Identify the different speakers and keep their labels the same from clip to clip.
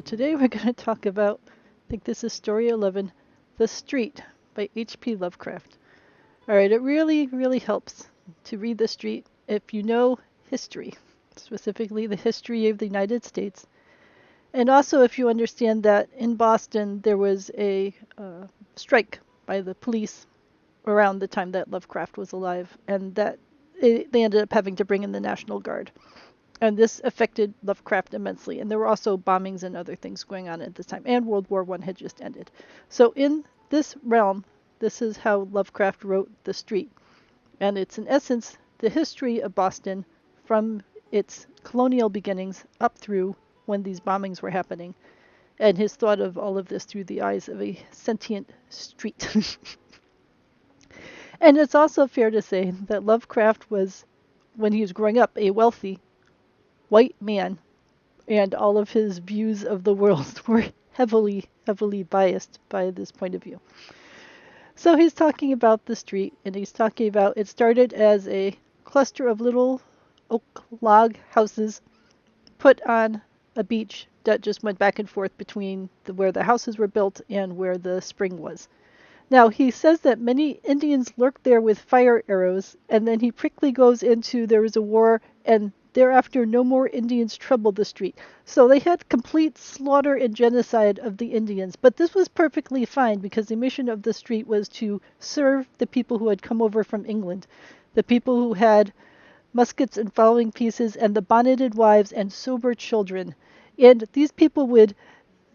Speaker 1: today we're going to talk about, I think this is story 11, The Street by H.P. Lovecraft. Alright, it really, really helps to read The Street if you know history, specifically the history of the United States. And also if you understand that in Boston there was a strike by the police around the time that Lovecraft was alive, and that they ended up having to bring in the National Guard. And this affected Lovecraft immensely. And there were also bombings and other things going on at this time. And World War I had just ended. So in this realm, this is how Lovecraft wrote The Street. And it's in essence the history of Boston from its colonial beginnings up through when these bombings were happening. And his thought of all of this through the eyes of a sentient street. And it's also fair to say that Lovecraft was, when he was growing up, a wealthy white man, and all of his views of the world were heavily, heavily biased by this point of view. So he's talking about the street, and he's talking about it started as a cluster of little oak log houses put on a beach that just went back and forth between where the houses were built and where the spring was. Now, he says that many Indians lurked there with fire arrows, and then he quickly goes into there was a war, and thereafter no more Indians troubled the street. So they had complete slaughter and genocide of the Indians. But this was perfectly fine because the mission of the street was to serve the people who had come over from England, the people who had muskets and fowling pieces, and the bonneted wives and sober children. And these people would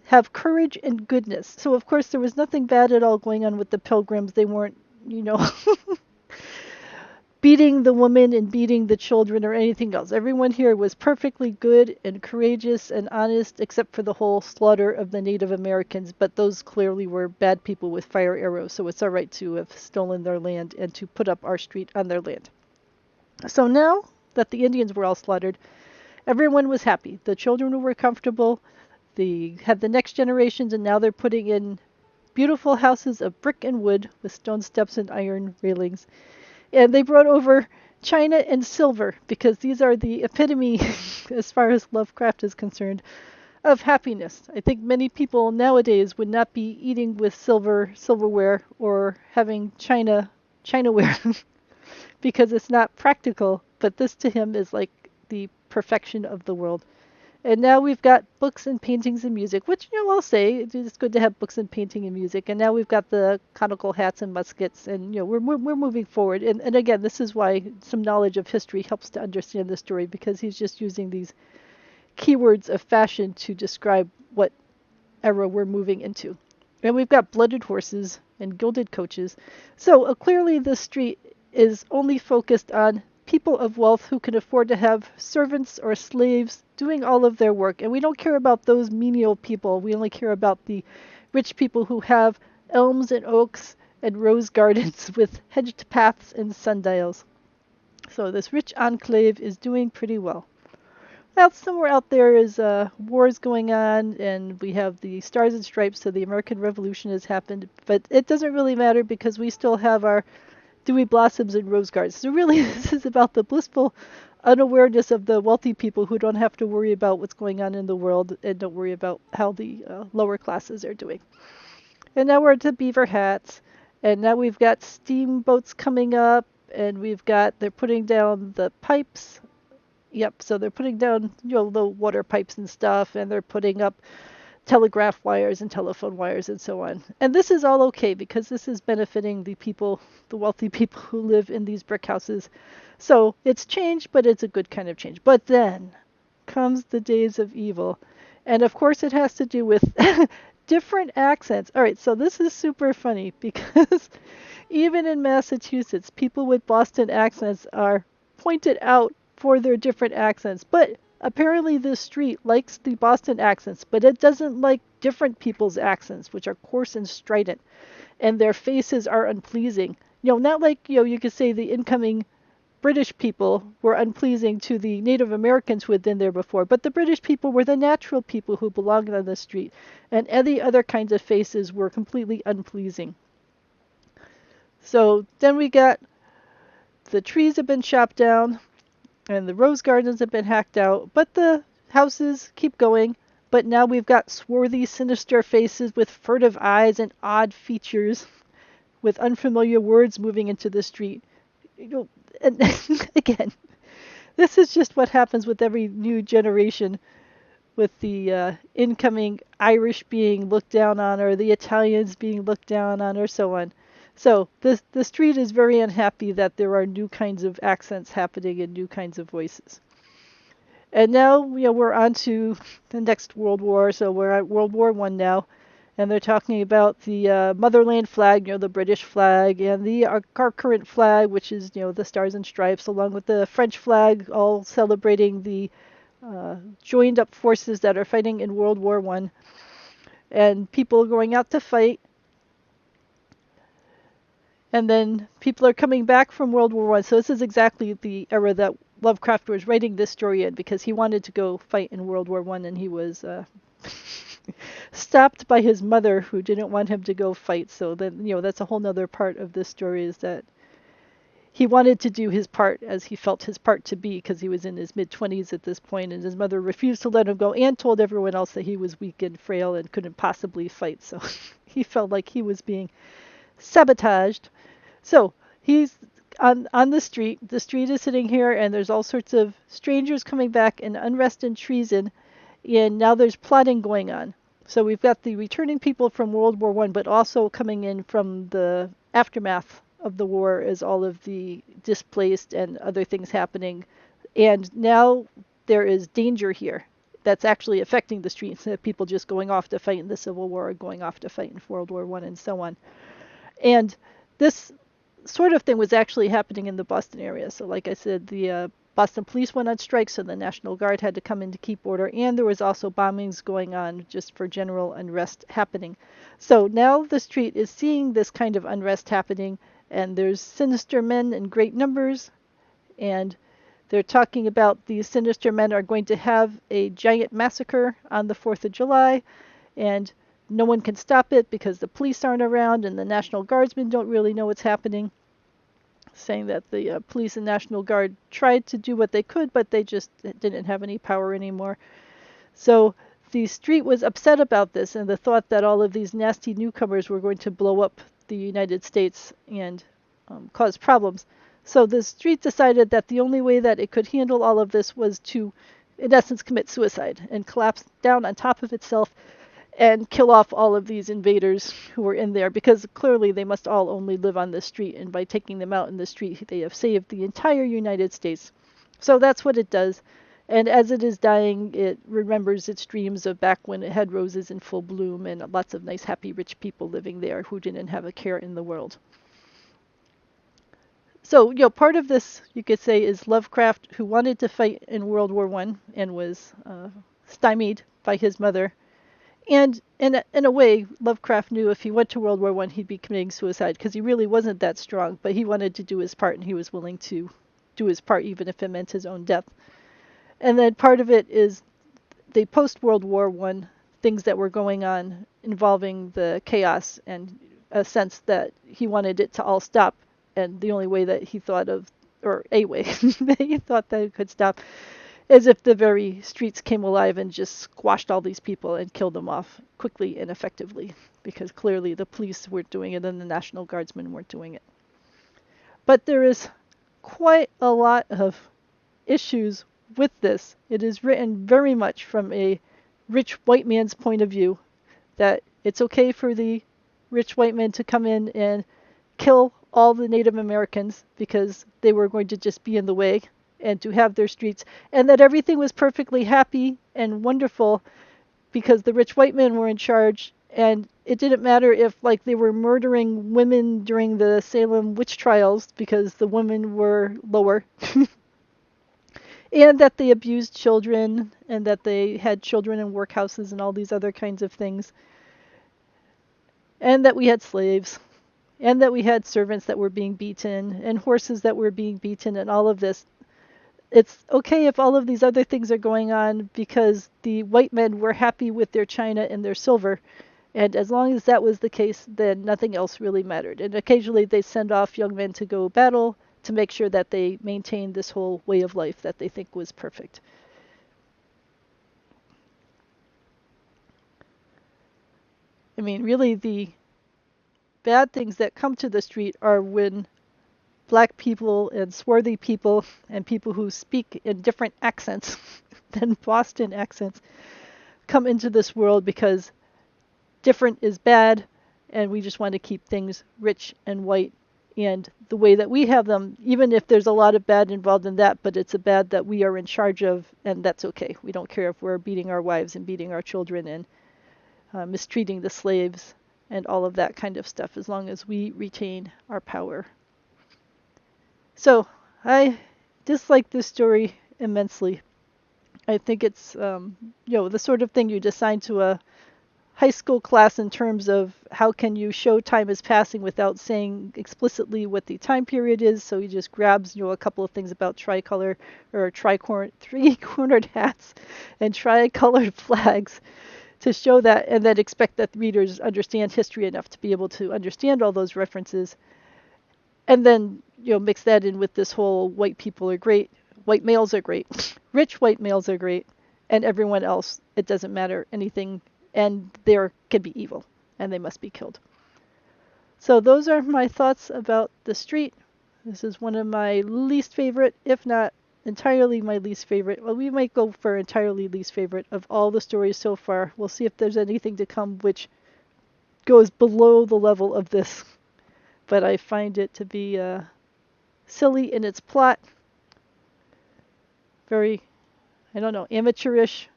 Speaker 1: have courage and goodness. So, of course, there was nothing bad at all going on with the Pilgrims. They weren't, beating the women and beating the children or anything else. Everyone here was perfectly good and courageous and honest, except for the whole slaughter of the Native Americans. But those clearly were bad people with fire arrows, so it's all right to have stolen their land and to put up our street on their land. So now that the Indians were all slaughtered, everyone was happy. The children were comfortable. They had the next generations, and now they're putting in beautiful houses of brick and wood with stone steps and iron railings. And they brought over china and silver because these are the epitome, as far as Lovecraft is concerned, of happiness. I think many people nowadays would not be eating with silverware, or having chinaware because it's not practical. But this to him is like the perfection of the world. And now we've got books and paintings and music, which, I'll say it's good to have books and painting and music. And now we've got the conical hats and muskets, and, we're moving forward. And again, this is why some knowledge of history helps to understand the story, because he's just using these keywords of fashion to describe what era we're moving into. And we've got blooded horses and gilded coaches. So clearly the street is only focused on people of wealth who can afford to have servants or slaves doing all of their work. And we don't care about those menial people. We only care about the rich people who have elms and oaks and rose gardens with hedged paths and sundials. So this rich enclave is doing pretty well. Now, somewhere out there is wars going on, and we have the Stars and Stripes, so the American Revolution has happened. But it doesn't really matter because we still have our dewy blossoms and rose gardens. So really, this is about the blissful unawareness of the wealthy people who don't have to worry about what's going on in the world and don't worry about how the lower classes are doing. And now we're to beaver hats, and now we've got steamboats coming up, and they're putting down the pipes. Yep, so they're putting down, the water pipes and stuff, and they're putting up telegraph wires and telephone wires and so on. And this is all okay because this is benefiting the people, the wealthy people who live in these brick houses. So it's change, but it's a good kind of change. But then comes the days of evil. And of course it has to do with different accents. All right, so this is super funny because even in Massachusetts, people with Boston accents are pointed out for their different accents. But apparently this street likes the Boston accents, but it doesn't like different people's accents, which are coarse and strident, and their faces are unpleasing. Not like, you could say the incoming British people were unpleasing to the Native Americans who had been there before, but the British people were the natural people who belonged on the street, and any other kinds of faces were completely unpleasing. So then we got the trees have been chopped down, and the rose gardens have been hacked out, but the houses keep going. But now we've got swarthy, sinister faces with furtive eyes and odd features, with unfamiliar words moving into the street. You know, and again, this is just what happens with every new generation, with the incoming Irish being looked down on, or the Italians being looked down on, or so on. So the street is very unhappy that there are new kinds of accents happening and new kinds of voices. And now, we're on to the next World War. So we're at World War One now, and they're talking about the motherland flag, the British flag, and our current flag, which is the Stars and Stripes, along with the French flag, all celebrating the joined up forces that are fighting in World War One, and people going out to fight. And then people are coming back from World War One. So this is exactly the era that Lovecraft was writing this story in, because he wanted to go fight in World War One, and he was stopped by his mother, who didn't want him to go fight. So then, that's a whole nother part of this story, is that he wanted to do his part as he felt his part to be, because he was in his mid-20s at this point, and his mother refused to let him go and told everyone else that he was weak and frail and couldn't possibly fight. So he felt like he was being sabotaged. So he's on the street. The street is sitting here, and there's all sorts of strangers coming back, and unrest and treason, and now there's plotting going on. So we've got the returning people from World War One, but also coming in from the aftermath of the war, as all of the displaced and other things happening. And now there is danger here that's actually affecting the streets, instead of people just going off to fight in the Civil War, or going off to fight in World War One, and so on. And this sort of thing was actually happening in the Boston area. So like I said, the Boston police went on strike, so the National Guard had to come in to keep order, and there was also bombings going on just for general unrest happening. So now the street is seeing this kind of unrest happening, and there's sinister men in great numbers, and they're talking about these sinister men are going to have a giant massacre on the 4th of July, and no one can stop it because the police aren't around, and the National Guardsmen don't really know what's happening, saying that the police and National Guard tried to do what they could, but they just didn't have any power anymore. So the street was upset about this, and the thought that all of these nasty newcomers were going to blow up the United States and cause problems. So the street decided that the only way that it could handle all of this was to, in essence, commit suicide and collapse down on top of itself and kill off all of these invaders who were in there, because clearly they must all only live on this street, and by taking them out in the street, they have saved the entire United States. So that's what it does. And as it is dying, it remembers its dreams of back when it had roses in full bloom and lots of nice, happy, rich people living there who didn't have a care in the world. So, part of this, you could say, is Lovecraft, who wanted to fight in World War One and was stymied by his mother. And in a way, Lovecraft knew if he went to World War One, he'd be committing suicide, because he really wasn't that strong, but he wanted to do his part, and he was willing to do his part, even if it meant his own death. And then part of it is the post-World War One things that were going on involving the chaos, and a sense that he wanted it to all stop. And the only way that he thought of, or a way that he thought that it could stop, as if the very streets came alive and just squashed all these people and killed them off quickly and effectively, because clearly the police weren't doing it and the National Guardsmen weren't doing it. But there is quite a lot of issues with this. It is written very much from a rich white man's point of view, that it's okay for the rich white men to come in and kill all the Native Americans because they were going to just be in the way, and to have their streets, and that everything was perfectly happy and wonderful because the rich white men were in charge, and it didn't matter if they were murdering women during the Salem witch trials because the women were lower, and that they abused children, and that they had children in workhouses and all these other kinds of things, and that we had slaves, and that we had servants that were being beaten, and horses that were being beaten, and all of this. It's okay if all of these other things are going on because the white men were happy with their china and their silver. And as long as that was the case, then nothing else really mattered. And occasionally they send off young men to go battle to make sure that they maintain this whole way of life that they think was perfect. I mean, really, the bad things that come to the street are when black people and swarthy people and people who speak in different accents than Boston accents come into this world because different is bad, and we just want to keep things rich and white and the way that we have them, even if there's a lot of bad involved in that, but it's a bad that we are in charge of, and that's okay. We don't care if we're beating our wives and beating our children and mistreating the slaves and all of that kind of stuff, as long as we retain our power. So I dislike this story immensely. I think it's the sort of thing you'd assign to a high school class in terms of how can you show time is passing without saying explicitly what the time period is. So he just grabs a couple of things about tricolor or three-cornered hats and tricolored flags to show that, and then expect that the readers understand history enough to be able to understand all those references, and then mix that in with this whole white people are great, white males are great, rich white males are great, and everyone else, it doesn't matter anything, and they can be evil and they must be killed. So those are my thoughts about The Street. This is one of my least favorite, if not entirely my least favorite. Well, we might go for entirely least favorite of all the stories so far. We'll see if there's anything to come which goes below the level of this. But I find it to be silly in its plot, very, amateurish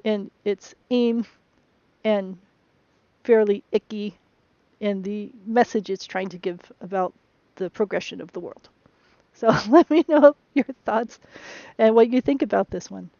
Speaker 1: in its aim, and fairly icky in the message it's trying to give about the progression of the world. So let me know your thoughts and what you think about this one.